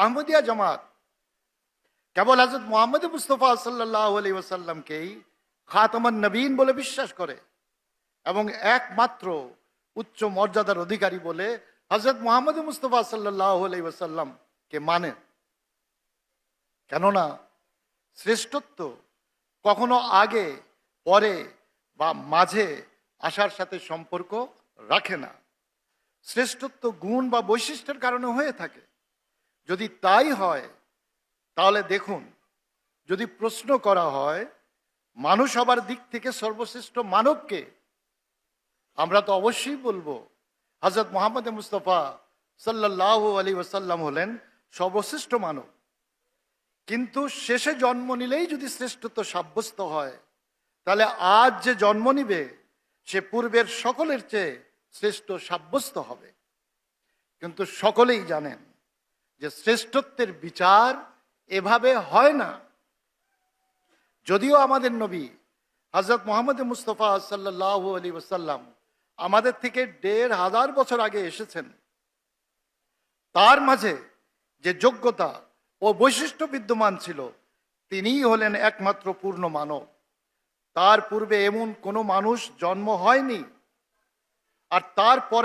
আহমদিয়া জামাত কেবল হযরত মুহাম্মদ মুস্তাফা সাল্লাল্লাহু আলাইহি ওয়াসাল্লামকেই খাতামান নবীন বলে বিশ্বাস করে এবং একমাত্র উচ্চ মর্যাদার অধিকারী বলে হযরত মুহাম্মদ মুস্তাফা সাল্লাল্লাহু আলাইহি ওয়াসাল্লামকে মানে। কেননা শ্রেষ্ঠত্ব কখনো আগে, পরে বা মাঝে আসার সাথে সম্পর্ক রাখে না। শ্রেষ্ঠত্ব গুণ বা বৈশিষ্ট্যের কারণে হয়ে থাকে। যদি তাই হয় তাহলে দেখুন, যদি প্রশ্ন করা হয় মানুষ হবার দিক থেকে সর্বশ্রেষ্ঠ মানবকে, আমরা তো অবশ্যই বলবো হযরত মুহাম্মদ মুস্তাফা সাল্লাল্লাহু আলাইহি ওয়াসাল্লাম হলেন সর্বশ্রেষ্ঠ মানব। কিন্তু শেষে জন্ম নিলেই যদি শ্রেষ্ঠত্ব সাব্যস্ত হয়, তাহলে আজ যে জন্ম নিবে সে পূর্বের সকলের চেয়ে শ্রেষ্ঠ সাব্যস্ত হবে। কিন্তু সকলেই জানেন যে শ্রেষ্ঠত্বের বিচার এভাবে হয় না। যদিও আমাদের নবী হযরত মুহাম্মদ মুস্তাফা সাল্লাল্লাহু আলাইহি ওয়াসাল্লাম আমাদের থেকে ১৫০০ বছর আগে এসেছেন, তার মাঝে যে যোগ্যতা ও বৈশিষ্ট্য বিদ্যমান ছিল তিনিই হলেন একমাত্র পূর্ণ মানব। তার পূর্বে এমন কোনো মানুষ জন্ম হয়নি, আর তারপরে